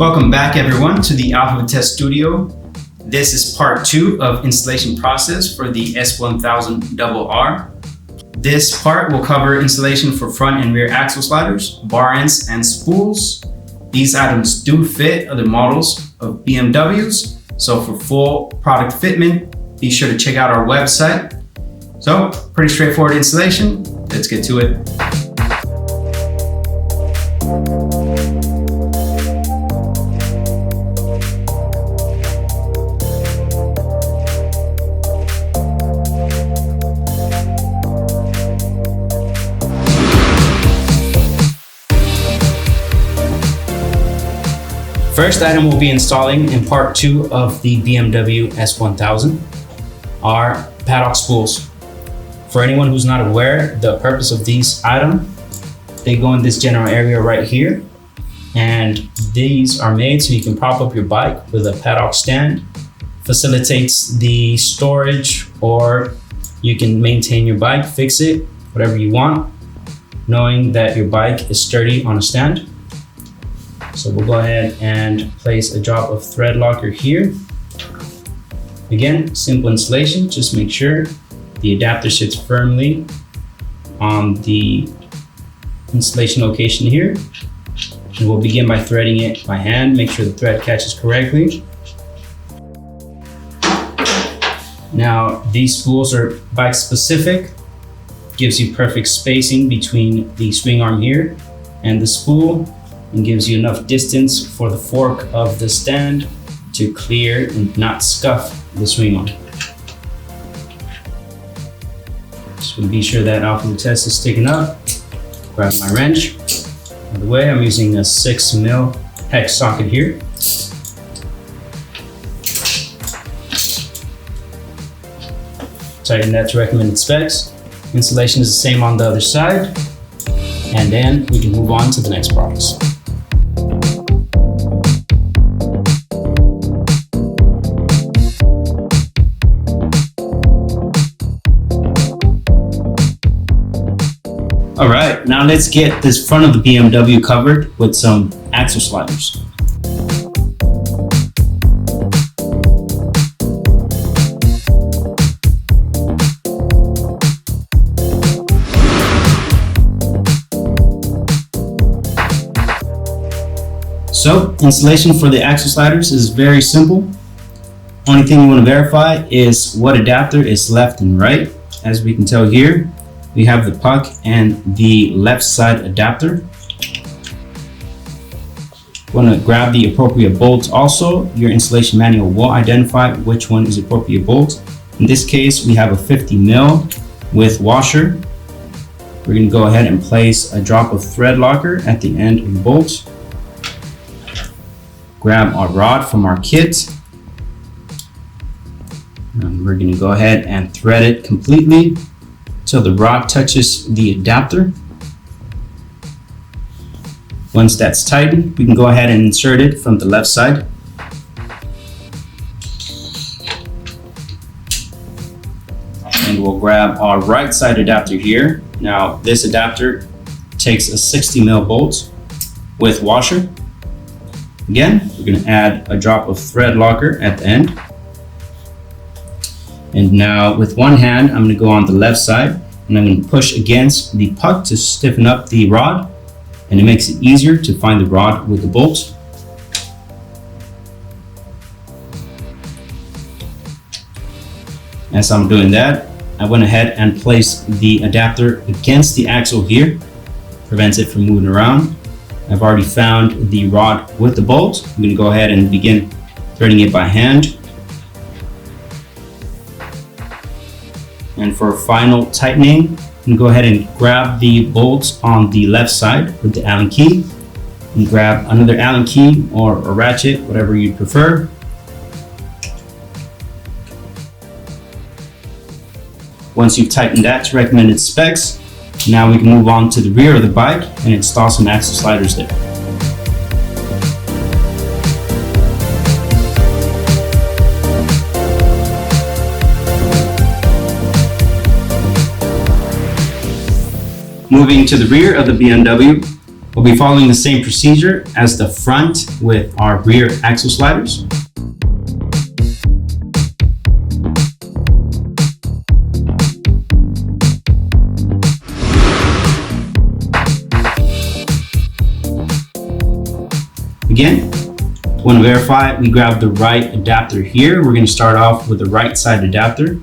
Welcome back everyone to the Vitesse studio. This is part 2 of installation process for the S1000RR. This part will cover installation for front and rear axle sliders, bar ends, and spools. These items do fit other models of BMWs, so for full product fitment, be sure to check out our website. So, pretty straightforward installation. Let's get to it. First item we'll be installing in part 2 of the BMW S1000 are paddock spools. For anyone who's not aware, the purpose of these items, they go in this general area right here, and these are made so you can prop up your bike with a paddock stand. Facilitates the storage, or you can maintain your bike, fix it, whatever you want, knowing that your bike is sturdy on a stand. So we'll go ahead and place a drop of thread locker here. Again, simple installation, just make sure the adapter sits firmly on the installation location here. And we'll begin by threading it by hand, make sure the thread catches correctly. Now, these spools are bike specific, gives you perfect spacing between the swing arm here and the spool, and gives you enough distance for the fork of the stand to clear and not scuff the swing arm. So be sure that Vitesse is sticking up. Grab my wrench. By the way, I'm using a 6mm hex socket here. Tighten that to recommended specs. Installation is the same on the other side. And then we can move on to the next process. All right, now let's get this front of the BMW covered with some axle sliders. So, installation for the axle sliders is very simple. Only thing you want to verify is what adapter is left and right. As we can tell here, we have the puck and the left side adapter. Want to grab the appropriate bolts also. Your installation manual will identify which one is appropriate bolt. In this case, we have a 50mm with washer. We're going to go ahead and place a drop of thread locker at the end of the bolt. Grab our rod from our kit. And we're going to go ahead and thread it completely till the rod touches the adapter. Once that's tightened, we can go ahead and insert it from the left side. And we'll grab our right side adapter here. Now, this adapter takes a 60mm bolt with washer. Again, we're going to add a drop of thread locker at the end. And now with one hand, I'm going to go on the left side and I'm going to push against the puck to stiffen up the rod, and it makes it easier to find the rod with the bolt. As I'm doing that, I went ahead and placed the adapter against the axle here, prevents it from moving around. I've already found the rod with the bolt. I'm going to go ahead and begin threading it by hand. And for final tightening, you can go ahead and grab the bolts on the left side with the Allen key, and grab another Allen key or a ratchet, whatever you prefer. Once you've tightened that to recommended specs, now we can move on to the rear of the bike and install some axle sliders there. Moving to the rear of the BMW, We'll be following the same procedure as the front with our rear axle sliders. Again, want to verify, we grab the right adapter here. We're going to start off with the right side adapter.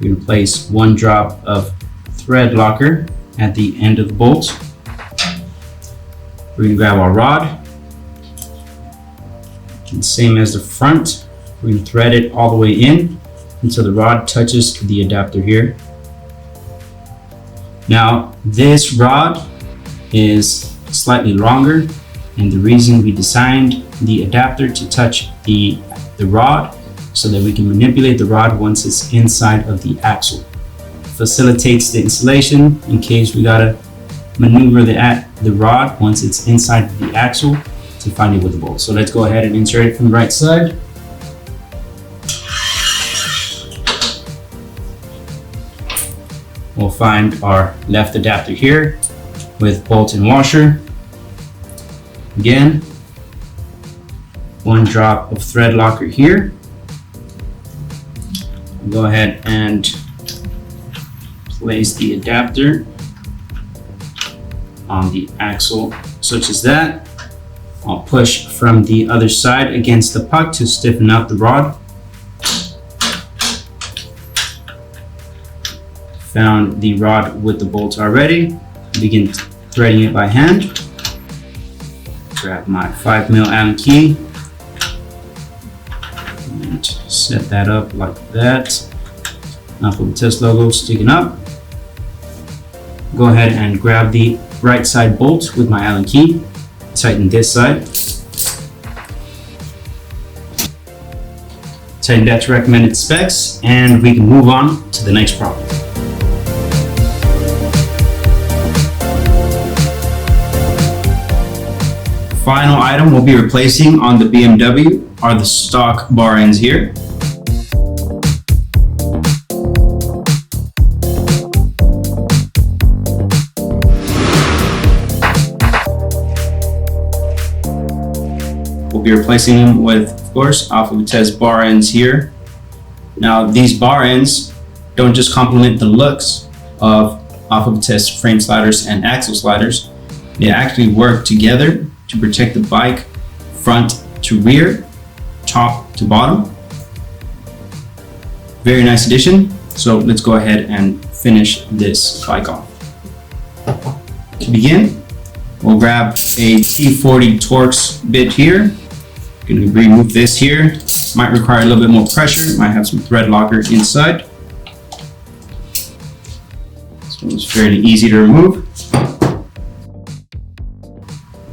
We're going to place one drop of thread locker at the end of the bolt. We're going to grab our rod. And same as the front, we're going to thread it all the way in until the rod touches the adapter here. Now, this rod is slightly longer, and the reason we designed the adapter to touch the rod so that we can manipulate the rod once it's inside of the axle. Facilitates the installation in case we gotta maneuver the rod once it's inside of the axle to find it with the bolt. So let's go ahead and insert it from the right side. We'll find our left adapter here with bolt and washer. Again, one drop of thread locker here. Go ahead and place the adapter on the axle such as that. I'll push from the other side against the puck to stiffen up the rod. Found the rod with the bolt already. Begin threading it by hand. Grab my 5mm Allen key and set that up like that. Now for the Vitesse logo sticking up. Go ahead and grab the right side bolt with my Allen key. Tighten this side. Tighten that to recommended specs, and we can move on to the next problem. Final item we'll be replacing on the BMW are the stock bar ends here. We'll be replacing them with, of course, Alpha Vitesse bar ends here. Now, these bar ends don't just complement the looks of Alpha Vitesse frame sliders and axle sliders. They actually work together to protect the bike front to rear, top to bottom. Very nice addition. So let's go ahead and finish this bike off. To begin, we'll grab a T40 Torx bit here. Going to remove this here. Might require a little bit more pressure. Might have some thread locker inside. This one's fairly easy to remove.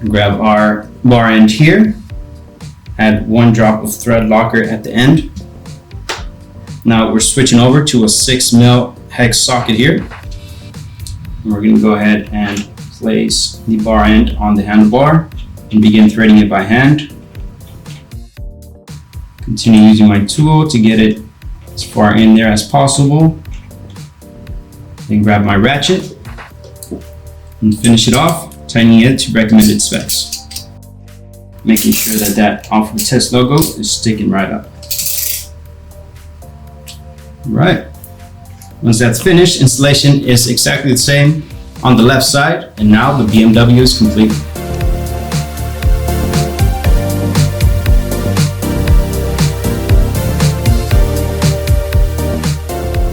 Grab our bar end here. Add one drop of thread locker at the end. Now we're switching over to a 6mm hex socket here. And we're going to go ahead and place the bar end on the handlebar and begin threading it by hand. Continue using my tool to get it as far in there as possible. Then grab my ratchet and finish it off, tightening it to recommended specs. Making sure that that Alpha Vitesse logo is sticking right up. Right. Once that's finished, installation is exactly the same on the left side, and now the BMW is complete.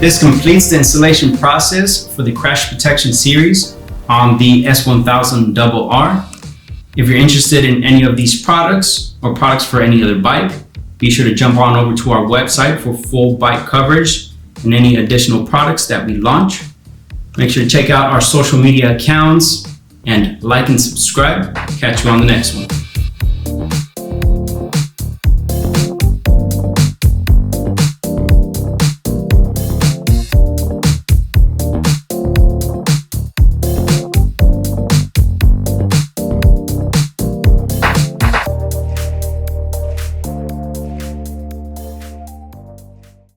This completes the installation process for the Crash Protection series on the S1000RR. If you're interested in any of these products or products for any other bike, be sure to jump on over to our website for full bike coverage and any additional products that we launch. Make sure to check out our social media accounts and like and subscribe. Catch you on the next one.